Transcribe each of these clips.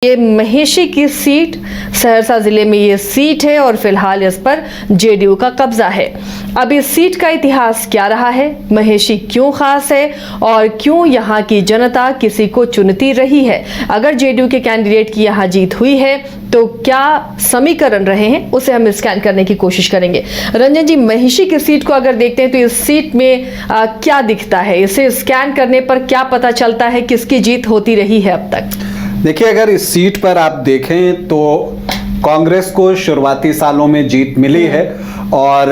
ये महेशी की सीट सहरसा जिले में ये सीट है और फिलहाल इस पर जेडीयू का कब्जा है। अब इस सीट का इतिहास क्या रहा है, महेशी क्यों खास है और क्यों यहाँ की जनता किसी को चुनती रही है। अगर जेडीयू के कैंडिडेट की यहाँ जीत हुई है तो क्या समीकरण रहे हैं, उसे हम स्कैन करने की कोशिश करेंगे। रंजन जी, महेशी की सीट को अगर देखते हैं तो इस सीट में क्या दिखता है, इसे स्कैन करने पर क्या पता चलता है, किसकी जीत होती रही है अब तक? देखिए, अगर इस सीट पर आप देखें तो कांग्रेस को शुरुआती सालों में जीत मिली है और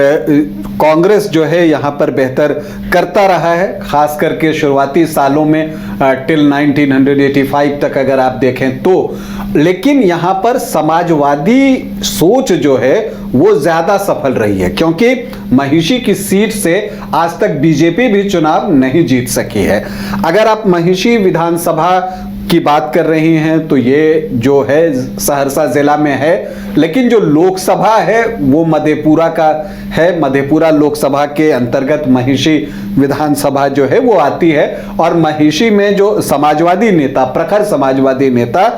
कांग्रेस जो है यहाँ पर बेहतर करता रहा है, खास करके शुरुआती सालों में टिल 1985 तक अगर आप देखें तो। लेकिन यहाँ पर समाजवादी सोच जो है वो ज्यादा सफल रही है, क्योंकि महेशी की सीट से आज तक बीजेपी भी चुनाव नहीं जीत सकी है। अगर आप महेशी विधानसभा की बात कर रही हैं तो ये जो है सहरसा जिला में है, लेकिन जो लोकसभा है वो मधेपुरा का है। मधेपुरा लोकसभा के अंतर्गत महेशी विधानसभा जो है वो आती है और महेशी में जो समाजवादी नेता, प्रखर समाजवादी नेता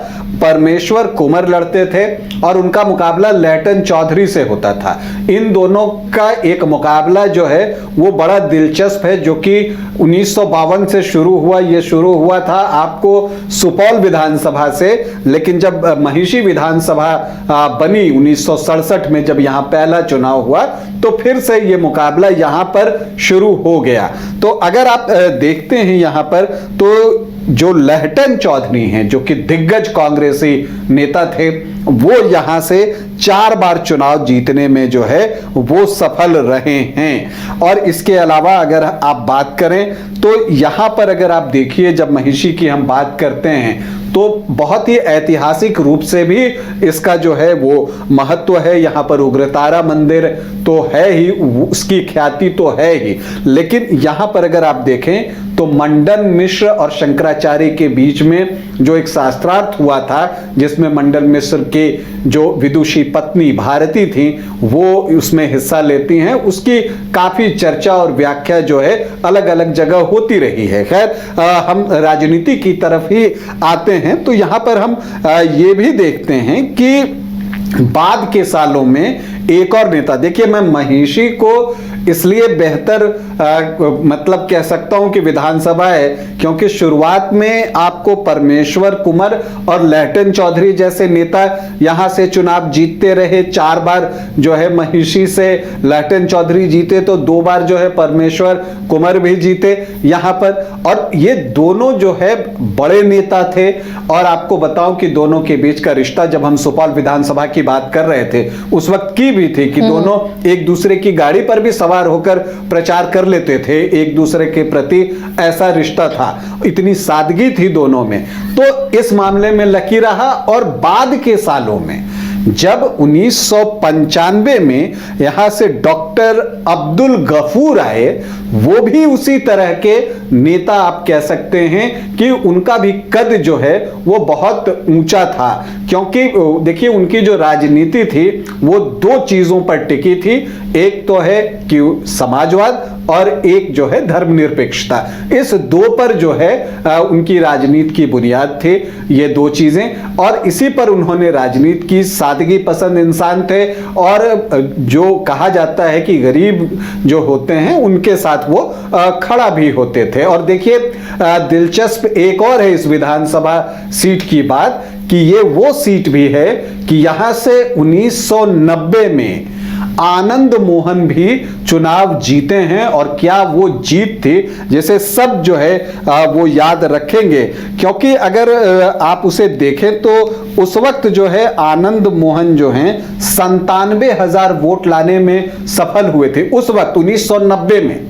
परमेश्वर कुंवर लड़ते थे और उनका मुकाबला लहटन चौधरी से होता था। इन दोनों का एक मुकाबला जो है वो बड़ा दिलचस्प है, जो कि 1952 से शुरू हुआ। ये शुरू हुआ था आपको सुपौल विधानसभा से, लेकिन जब महेशी विधानसभा बनी 1967 में, जब यहां पहला चुनाव हुआ, तो फिर से ये मुकाबला यहां पर शुरू हो गया। तो अगर आप देखते हैं यहां पर, तो जो लहटन चौधरी हैं, जो कि दिग्गज कांग्रेसी नेता थे, वो यहां से 4 बार चुनाव जीतने में जो है वो सफल रहे हैं। और इसके अलावा अगर आप बात करें तो यहां पर अगर आप देखिए, जब महेशी की हम बात करते हैं तो बहुत ही ऐतिहासिक रूप से भी इसका जो है वो महत्व है। यहाँ पर उग्रतारा मंदिर तो है ही, उसकी ख्याति तो है ही, लेकिन यहाँ पर अगर आप देखें तो मंडन मिश्र और शंकराचार्य के बीच में जो एक शास्त्रार्थ हुआ था, जिसमें मंडन मिश्र के जो विदुषी पत्नी भारती थी वो उसमें हिस्सा लेती हैं, उसकी काफी चर्चा और व्याख्या जो है अलग अलग जगह होती रही है। खैर, हम राजनीति की तरफ ही आते हैं तो यहां पर हम ये भी देखते हैं कि बाद के सालों में एक और नेता, देखिए मैं महेशी को इसलिए बेहतर मतलब कह सकता हूं कि विधानसभा है, क्योंकि शुरुआत में आपको परमेश्वर कुंवर और लहटन चौधरी जैसे नेता यहां से चुनाव जीतते रहे। 4 बार जो है महेशी से लहटन चौधरी जीते, तो 2 बार जो है परमेश्वर कुंवर भी जीते यहां पर, और ये दोनों जो है बड़े नेता थे। और आपको बताऊं कि दोनों के बीच का रिश्ता, जब हम सुपौल विधानसभा की बात कर रहे थे उस वक्त की भी थी कि दोनों एक दूसरे की गाड़ी पर भी सवार होकर प्रचार कर लेते थे एक दूसरे के प्रति, ऐसा रिश्ता था, इतनी सादगी थी दोनों में। तो इस मामले में लकी रहा। और बाद के सालों में जब 1995 में यहां से डॉक्टर अब्दुल गफूर आए, वो भी उसी तरह के नेता आप कह सकते हैं कि उनका भी कद जो है वो बहुत ऊंचा था, क्योंकि देखिए उनकी जो राजनीति थी वो 2 चीजों पर टिकी थी। एक तो है कि समाजवाद और एक जो है धर्मनिरपेक्षता। इस 2 पर जो है उनकी राजनीति की बुनियाद थी, ये 2 चीजें, और इसी पर उन्होंने राजनीति की। सादगी पसंद इंसान थे और जो कहा जाता है कि गरीब जो होते हैं उनके साथ वो खड़ा भी होते थे। और देखिए दिलचस्प एक और है इस विधानसभा सीट की बात, कि ये वो सीट भी है कि यहां से 1990 में आनंद मोहन भी चुनाव जीते हैं। और क्या वो जीत थी जिसे सब जो है वो याद रखेंगे, क्योंकि अगर आप उसे देखें तो उस वक्त जो है आनंद मोहन जो हैं 97,000 वोट लाने में सफल हुए थे उस वक्त 1990 में।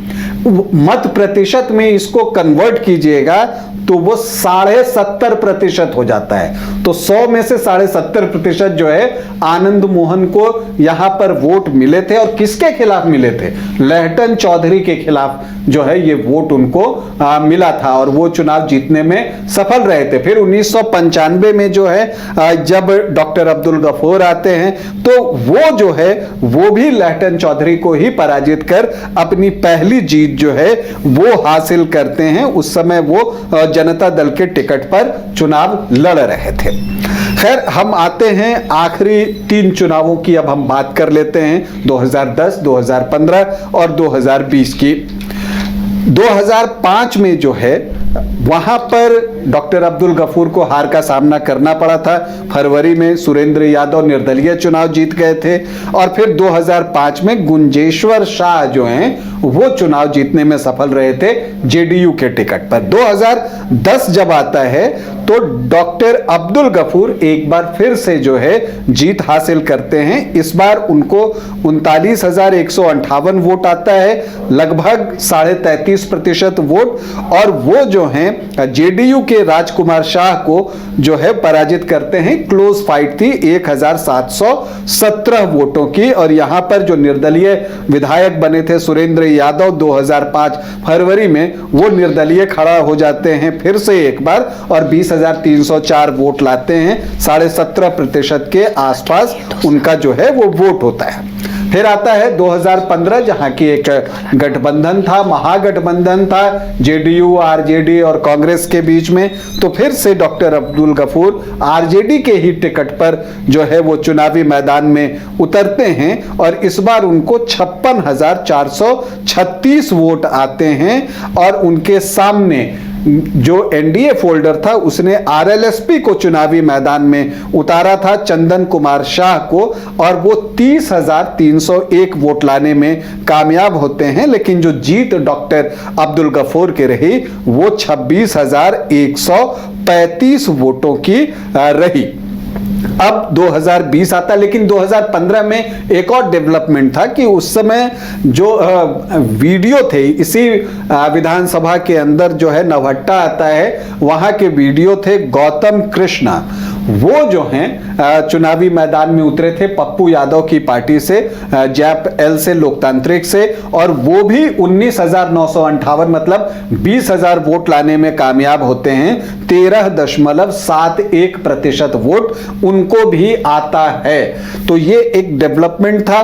मत प्रतिशत में इसको कन्वर्ट कीजिएगा तो वो 70.5% हो जाता है। तो 100 में से 70.5% जो है आनंद मोहन को यहां पर वोट मिले थे। और किसके खिलाफ मिले थे? लहटन चौधरी के खिलाफ जो है ये वोट उनको मिला था और वो चुनाव जीतने में सफल रहे थे। फिर 1995 में जो है जब डॉक्टर अब्दुल गफूर आते हैं तो वो जो है वो भी लहटन चौधरी को ही पराजित कर अपनी पहली जीत जो है वो हासिल करते हैं। उस समय वो जनता दल के टिकट पर चुनाव लड़ रहे थे। खैर, हम आते हैं आखिरी 3 चुनावों की, अब हम बात कर लेते हैं 2010, 2015 और 2020 की। 2005 में जो है वहां पर डॉक्टर अब्दुल गफूर को हार का सामना करना पड़ा था। फरवरी में सुरेंद्र यादव निर्दलीय चुनाव जीत गए थे और फिर 2005 में गुंजेश्वर शाह जो हैं वो चुनाव जीतने में सफल रहे थे जेडीयू के टिकट पर। 2010 जब आता है तो डॉक्टर अब्दुल गफूर एक बार फिर से जो है जीत हासिल करते हैं। इस बार उनको 39,158 वोट आता है, लगभग 33.5% वोट, और वो जो हैं जेडीयू के राजकुमार शाह को जो है पराजित करते हैं। क्लोज फाइट थी 1,717 वोटों की। और यहां पर जो निर्दलीय विधायक बने थे सुरेंद्र यादव 2005 फरवरी में, वो निर्दलीय खड़ा हो जाते हैं फिर से एक बार और 20,304 वोट लाते हैं। 17.5% के आसपास उनका जो है वो वोट होता है। फिर आता है 2015 जहां की एक गठबंधन था, महागठबंधन था जेडीयू, आरजेडी और कांग्रेस के बीच में। तो फिर से डॉक्टर अब्दुल गफूर आरजेडी के ही टिकट पर जो है वो चुनावी मैदान में उतरते हैं और इस बार उनको 56,436 वोट आते हैं। और उनके सामने जो एनडीए फोल्डर था उसने आरएलएसपी को चुनावी मैदान में उतारा था, चंदन कुमार शाह को, और वो 30,301 वोट लाने में कामयाब होते हैं। लेकिन जो जीत डॉक्टर अब्दुल गफूर की रही वो 26,135 वोटों की रही। अब 2020 आता, लेकिन 2015 में एक और डेवलपमेंट था कि उस समय जो वीडियो थे इसी विधानसभा के अंदर जो है नवहट्टा आता है, वहां के वीडियो थे गौतम कृष्णा, वो जो हैं चुनावी मैदान में उतरे थे पप्पू यादव की पार्टी से, जैप एल से, लोकतांत्रिक से, और वो भी 19,958 मतलब 20,000 वोट लाने में कामयाब होते हैं। 13.71% वोट उनको भी आता है। तो ये एक डेवलपमेंट था।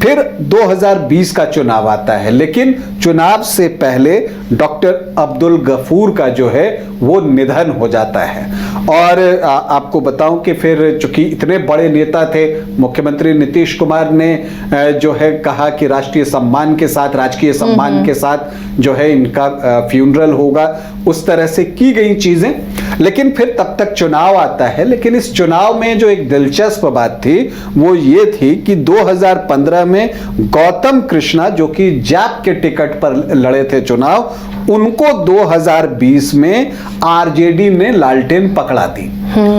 फिर 2020 का चुनाव आता है, लेकिन चुनाव से पहले डॉक्टर अब्दुल गफूर का जो है वो निधन हो जाता है। और आपको बताऊं कि फिर चूंकि इतने बड़े नेता थे, मुख्यमंत्री नीतीश कुमार ने जो है कहा कि राष्ट्रीय सम्मान के साथ, राजकीय सम्मान के साथ जो है इनका फ्यूनरल होगा, उस तरह से की गई चीजें। लेकिन फिर तब तक चुनाव आता है। लेकिन इस चुनाव में जो एक दिलचस्प बात थी वो ये थी कि 2015 में गौतम कृष्णा जो कि जैप के टिकट पर लड़े थे चुनाव, उनको 2020 में आरजेडी ने लालटेन पकड़ा दी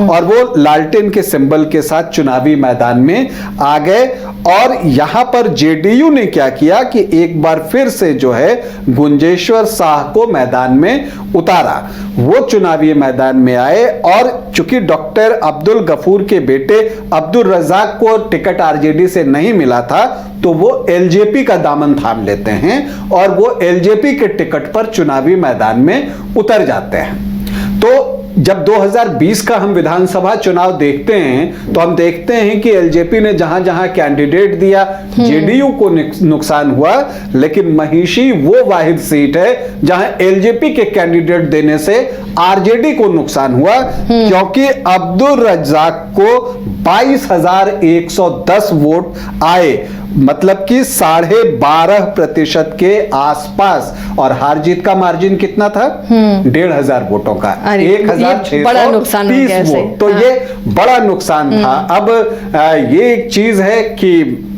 और वो लालटेन के सिंबल के साथ चुनावी मैदान में आ गए। और यहां पर जेडीयू ने क्या किया कि एक बार फिर से जो है गुंजेश्वर शाह को मैदान में उतारा। वो चुनावी मैदान में आए और चूंकि डॉक्टर अब्दुल गफूर के बेटे अब्दुल रजाक को टिकट आरजेडी से नहीं मिला था, तो वो एलजेपी का दामन थाम लेते हैं और वो एलजेपी के टिकट पर चुनावी मैदान में उतर जाते हैं। तो जब 2020 का हम विधानसभा चुनाव देखते हैं तो हम देखते हैं कि एलजेपी ने जहां जहां कैंडिडेट दिया जेडीयू को नुकसान हुआ, लेकिन महिषी वो वाहिद सीट है जहां एलजेपी के कैंडिडेट देने से आरजेडी को नुकसान हुआ, क्योंकि अब्दुल रज्जाक को 22,110 वोट आए, मतलब कि 12.5% के आसपास। और हार जीत का मार्जिन कितना था? 1,500 वोटों का, 1,630 वोट। तो ये बड़ा नुकसान था। अब ये एक चीज है कि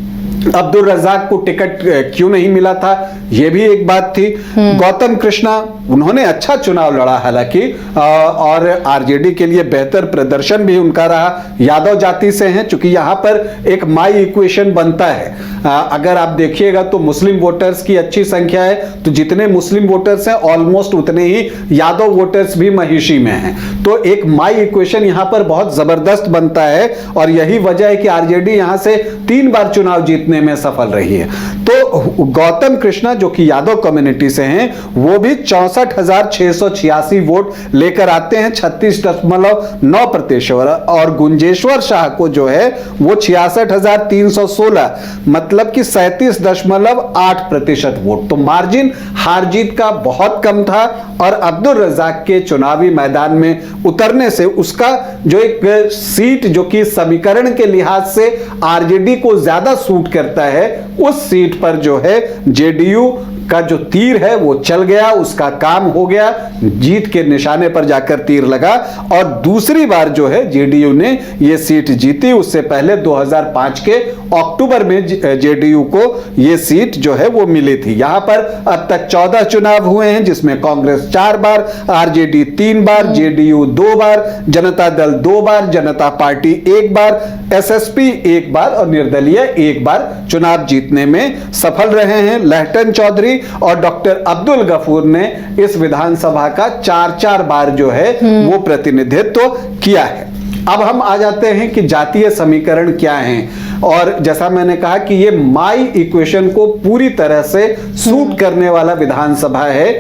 अब्दुल रज्जाक को टिकट क्यों नहीं मिला था, यह भी एक बात थी। गौतम कृष्णा उन्होंने अच्छा चुनाव लड़ा हालांकि, और आरजेडी के लिए बेहतर प्रदर्शन भी उनका रहा। यादव जाति से हैं, चूंकि यहां पर एक माई इक्वेशन बनता है। अगर आप देखिएगा तो मुस्लिम वोटर्स की अच्छी संख्या है, तो जितने मुस्लिम वोटर्स हैं ऑलमोस्ट उतने ही यादव वोटर्स भी महिषी में हैं। तो एक माई इक्वेशन यहां पर बहुत जबरदस्त बनता है और यही वजह है कि आरजेडी यहां से 3 बार चुनाव जीतने में सफल रही है। तो गौतम कृष्णा जो कि यादव कम्युनिटी से हैं, वो भी 64,686 वोट लेकर आते हैं, 36.9%। और गुंजेश्वर शाह को जो है वो 66,316, मतलब कि 37.8% वोट। तो मार्जिन हार जीत का बहुत कम था और अब्दुल रज्जाक के चुनावी मैदान में उतरने से उसका जो एक सीट जो कि समीकरण के लिहाज से आरजेडी को ज्यादा सूट करता है, उस सीट पर जो है जेडीयू का जो तीर है वो चल गया, उसका काम हो गया, जीत के निशाने पर जाकर तीर लगा और दूसरी बार जो है जेडीयू ने ये सीट जीती। उससे पहले 2005 के अक्टूबर में जेडीयू को ये सीट जो है वो मिली थी। यहां पर अब तक 14 चुनाव हुए हैं, जिसमें कांग्रेस 4 बार, आरजेडी 3 बार, जेडीयू 2 बार, जनता दल 2 बार, जनता पार्टी 1 बार, एसएसपी 1 बार और निर्दलीय 1 बार चुनाव जीतने में सफल रहे हैं। लहटन चौधरी और डॉक्टर अब्दुल गफूर ने इस विधानसभा का 4 बार जो है वो प्रतिनिधित्व किया है। अब हम आ जाते हैं कि जातीय समीकरण क्या हैं, और जैसा मैंने कहा कि ये माई इक्वेशन को पूरी तरह से सूट करने वाला विधानसभा है।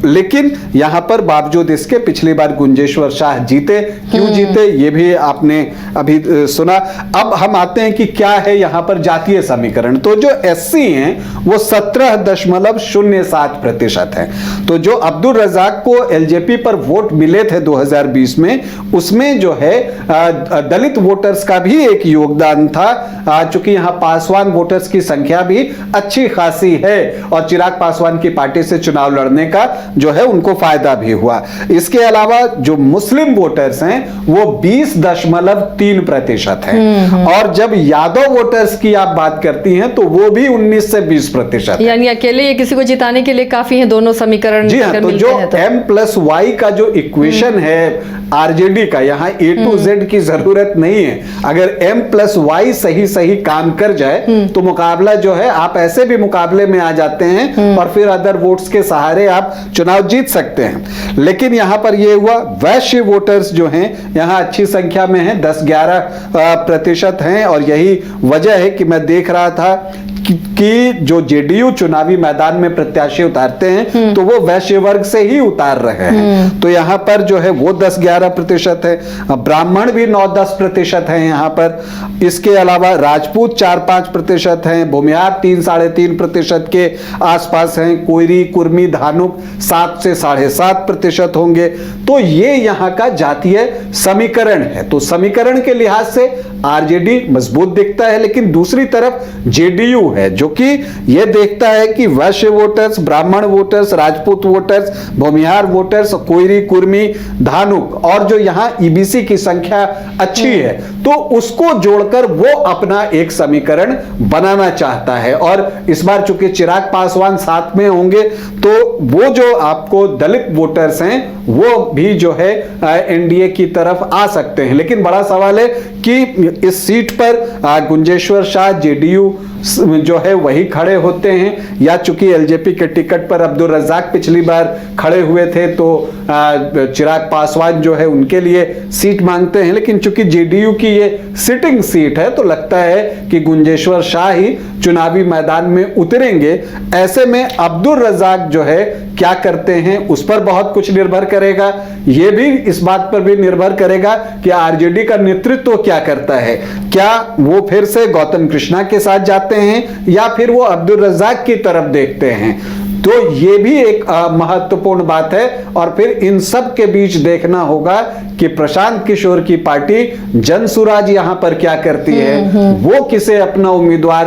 लेकिन यहां पर बावजूद इसके पिछली बार गुंजेश्वर शाह जीते। क्यों जीते ये भी आपने अभी सुना। अब हम आते हैं कि क्या है यहां पर जातीय समीकरण। तो जो एससी हैं वो 17.07% है। तो जो अब्दुल रज्जाक को एलजेपी पर वोट मिले थे 2020 में, उसमें जो है दलित वोटर्स का भी एक योगदान था, चूंकि यहां पासवान वोटर्स की संख्या भी अच्छी खासी है और चिराग पासवान की पार्टी से चुनाव लड़ने का जो है उनको फायदा भी हुआ। इसके अलावा जो मुस्लिम वोटर्स हैं वो 20.3% हैं और जब यादव वोटर्स की आप बात करती हैं तो वो भी 19 से 20%। यानी अकेले ये किसी को जिताने के लिए काफी है दोनों समीकरण। जी हाँ, तो जो M+Y का जो इक्वेशन है आरजेडी का, यहां A to Z की जरूरत नहीं है। अगर M+Y सही काम कर जाए तो मुकाबला जो है, आप ऐसे भी मुकाबले में आ जाते हैं और फिर अदर वोट्स के सहारे आप चुनाव जीत सकते हैं। लेकिन यहां पर यह हुआ, वैश्य वोटर्स जो हैं यहां अच्छी संख्या में हैं, 10-11% हैं और यही वजह है कि मैं देख रहा था कि जो जेडीयू चुनावी मैदान में प्रत्याशी उतारते हैं तो वो वैश्य वर्ग से ही उतार रहे हैं। तो यहां पर जो है वो 10-11% है, ब्राह्मण भी 9-10% है यहां पर। इसके अलावा राजपूत 4-5% हैं, भूमिहार 3-3.5% के आसपास हैं, कोयरी, कुर्मी, धानुक 7 से 7.5% होंगे। तो ये यहां का जातीय समीकरण है। तो समीकरण के लिहाज से आरजेडी मजबूत दिखता है, लेकिन दूसरी तरफ जेडीयू है जो कि यह देखता है कि वैश्य वोटर्स, ब्राह्मण voters, Rajput voters, Bhumihar voters, Koeri, Kurmi, Dhanuk और जो यहां ईबीसी की संख्या अच्छी है, तो उसको जोड़कर वो अपना एक समीकरण बनाना चाहता है। और इस बार चूंकि चिराग पासवान साथ में होंगे तो वो जो आपको दलित वोटर्स हैं वो भी जो है एनडीए की तरफ आ सकते हैं। लेकिन बड़ा सवाल है कि इस सीट पर गुंजेश्वर शाह जेडीयू जो है वही खड़े होते हैं, या चूंकि एलजेपी के टिकट पर अब्दुल रज्जाक पिछली बार खड़े हुए थे तो चिराग पासवान जो है उनके लिए सीट मांगते हैं। लेकिन चूंकि जेडीयू की ये सिटिंग सीट है तो लगता है कि गुंजेश्वर शाह ही चुनावी मैदान में उतरेंगे। ऐसे में अब्दुल रज्जाक जो है क्या करते हैं उस पर बहुत कुछ निर्भर करेगा। यह भी इस बात पर भी निर्भर करेगा कि आरजेडी का नेतृत्व क्या करता है, क्या वो फिर से गौतम कृष्णा के साथ जाते हैं या फिर वो अब्दुल रज्जाक की तरफ देखते हैं। तो ये भी एक महत्वपूर्ण बात है। और फिर इन सब के बीच देखना होगा कि प्रशांत किशोर की पार्टी जनसुराज यहां पर क्या करती है, वो किसे अपना उम्मीदवार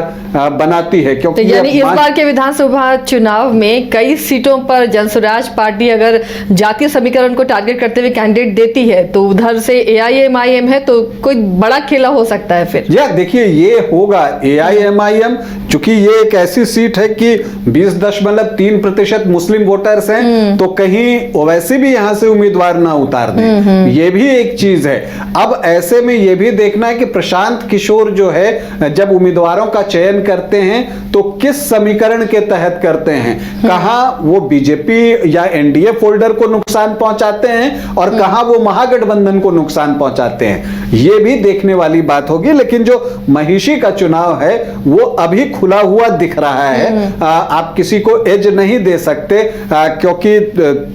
बनाती है। क्योंकि तो यानी इस बार के विधानसभा चुनाव में कई सीटों पर जनसुराज पार्टी अगर जातीय समीकरण को टारगेट करते हुए कैंडिडेट देती है तो उधर से एआईएमआईएम है तो कोई बड़ा खेला हो सकता है फिर। या देखिए ये होगा एआईएमआईएम, चूंकि ये एक ऐसी सीट है कि 20.3% मुस्लिम वोटर्स हैं तो कहीं वैसे भी यहां से उम्मीदवार ना उतार दें। ये भी एक चीज है। अब ऐसे में ये भी देखना है कि प्रशांत किशोर जो है जब उम्मीदवारों का चयन करते हैं तो किस समीकरण के तहत करते हैं, कहां वो बीजेपी या एनडीए फोल्डर को नुकसान पहुंचाते हैं और कहां वो महागठबंधन को नुकसान पहुंचाते हैं, ये भी देखने वाली बात होगी। लेकिन जो महिषी का चुनाव है वो अभी खुला हुआ दिख रहा है। आप किसी को एज नहीं दे सकते क्योंकि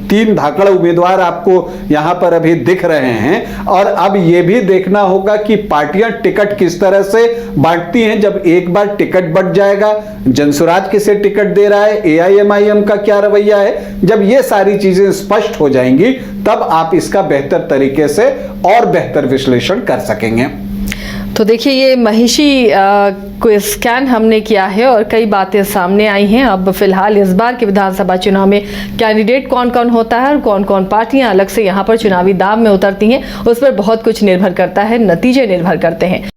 3 धाकड़ उम्मीदवार आपको यहां पर अभी दिख रहे हैं। और अब यह भी देखना होगा कि पार्टियां टिकट किस तरह से बांटती हैं। जब एक बार टिकट बंट जाएगा, जनसुराज किसे टिकट दे रहा है, एआईएमआईएम का क्या रवैया है, जब ये सारी चीजें स्पष्ट हो जाएंगी तब आप इसका बेहतर तरीके से और बेहतर विश्लेषण कर सकेंगे। तो देखिए, ये महिषी को स्कैन हमने किया है और कई बातें सामने आई हैं। अब फिलहाल इस बार के विधानसभा चुनाव में कैंडिडेट कौन कौन होता है और कौन कौन पार्टियां अलग से यहां पर चुनावी दाव में उतरती हैं, उस पर बहुत कुछ निर्भर करता है, नतीजे निर्भर करते हैं।